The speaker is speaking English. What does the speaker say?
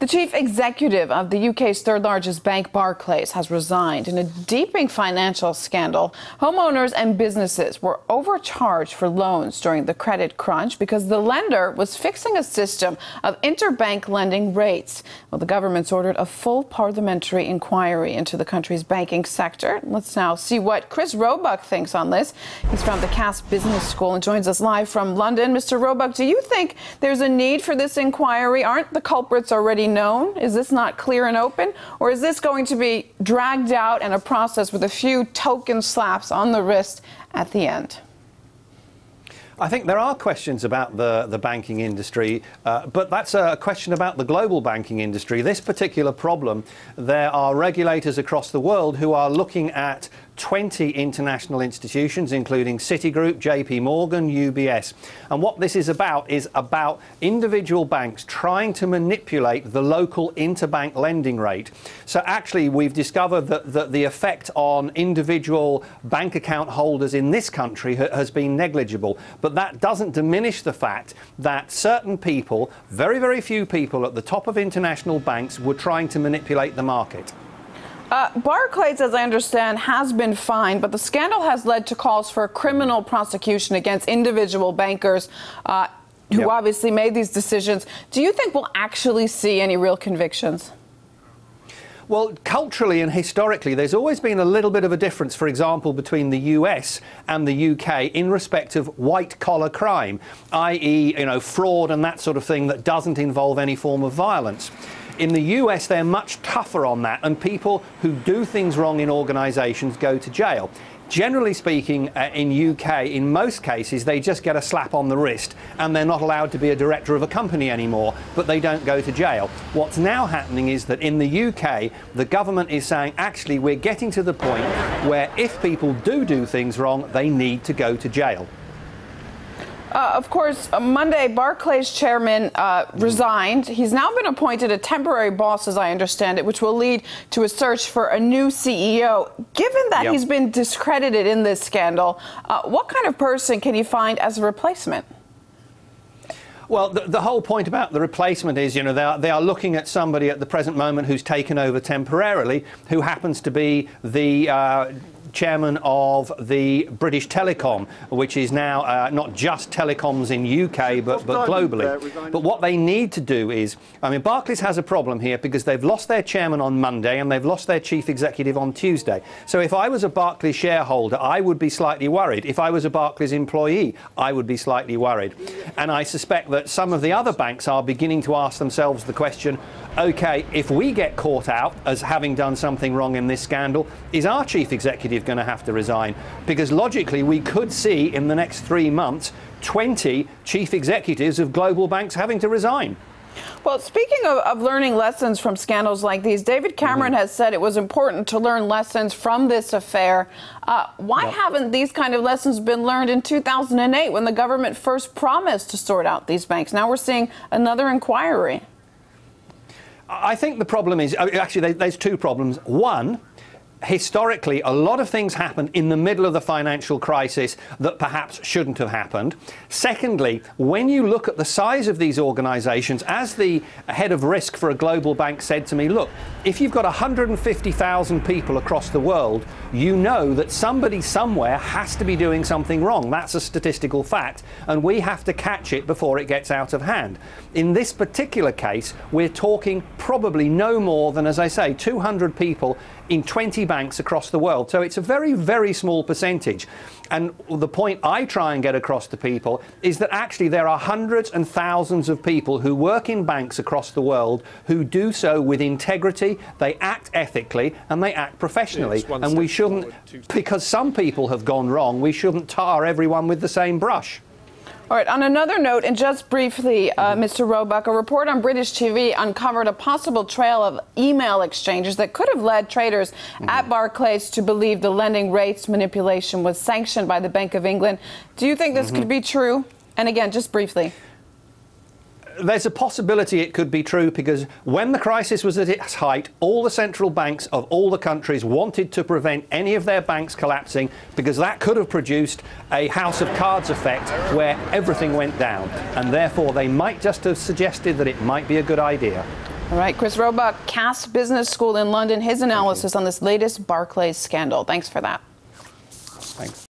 The chief executive of the UK's third largest bank, Barclays, has resigned in a deepening financial scandal. Homeowners and businesses were overcharged for loans during the credit crunch because the lender was fixing a system of interbank lending rates. Well, the government's ordered a full parliamentary inquiry into the country's banking sector. Let's now see what Chris Roebuck thinks on this. He's from the Cass Business School and joins us live from London. Mr. Roebuck, do you think there's a need for this inquiry? Aren't the culprits already known? Is this not clear and open? Or is this going to be dragged out in a process with a few token slaps on the wrist at the end? I think there are questions about the banking industry, but that's a question about the global banking industry. This particular problem, there are regulators across the world who are looking at 20 international institutions, including Citigroup, JP Morgan, UBS. And what this is about individual banks trying to manipulate the local interbank lending rate. So actually, we've discovered that the effect on individual bank account holders in this country has been negligible. But that doesn't diminish the fact that certain people, very, very few people at the top of international banks, were trying to manipulate the market. Barclays, as I understand, has been fined, but the scandal has led to calls for a criminal prosecution against individual bankers who obviously made these decisions. Do you think we'll actually see any real convictions? Well, culturally and historically, there's always been a little bit of a difference, for example, between the US and the UK in respect of white-collar crime, i.e., fraud and that sort of thing that doesn't involve any form of violence. In the US, they're much tougher on that, and people who do things wrong in organisations go to jail. Generally speaking, in UK, in most cases, they just get a slap on the wrist and they're not allowed to be a director of a company anymore, but they don't go to jail. What's now happening is that in the UK, the government is saying, actually, we're getting to the point where if people do things wrong, they need to go to jail. Of course, Monday, Barclays chairman resigned. He's now been appointed a temporary boss, as I understand it, which will lead to a search for a new CEO. Given that he's been discredited in this scandal, what kind of person can you find as a replacement? Well, the whole point about the replacement is, they are looking at somebody at the present moment who's taken over temporarily, who happens to be the chairman of the British Telecom, which is now not just telecoms in UK, but globally. But what they need to do is, Barclays has a problem here because they've lost their chairman on Monday and they've lost their chief executive on Tuesday. So if I was a Barclays shareholder, I would be slightly worried. If I was a Barclays employee, I would be slightly worried. And I suspect that some of the other banks are beginning to ask themselves the question, OK, if we get caught out as having done something wrong in this scandal, is our chief executive going to have to resign? Because logically, we could see in the next 3 months 20 chief executives of global banks having to resign. Well, speaking of learning lessons from scandals like these, David Cameron has said it was important to learn lessons from this affair. Why haven't these kind of lessons been learned in 2008 when the government first promised to sort out these banks? Now we're seeing another inquiry. I think the problem is, actually, there's two problems. One, historically, a lot of things happened in the middle of the financial crisis that perhaps shouldn't have happened. Secondly, when you look at the size of these organisations, as the head of risk for a global bank said to me, look, if you've got 150,000 people across the world, you know that somebody somewhere has to be doing something wrong. That's a statistical fact, and we have to catch it before it gets out of hand. In this particular case, we're talking probably no more than, as I say, 200 people in 20 banks across the world. So it's a very, very small percentage. And the point I try and get across to people is that actually there are hundreds and thousands of people who work in banks across the world who do so with integrity, they act ethically, and they act professionally. And we shouldn't, because some people have gone wrong, we shouldn't tar everyone with the same brush. All right, on another note, and just briefly, Mr. Roebuck, a report on British TV uncovered a possible trail of email exchanges that could have led traders at Barclays to believe the lending rates manipulation was sanctioned by the Bank of England. Do you think this could be true? And again, just briefly. There's a possibility it could be true because when the crisis was at its height, all the central banks of all the countries wanted to prevent any of their banks collapsing because that could have produced a house of cards effect where everything went down. And therefore, they might just have suggested that it might be a good idea. All right, Chris Roebuck, Cass Business School in London, his analysis on this latest Barclays scandal. Thanks for that. Thanks.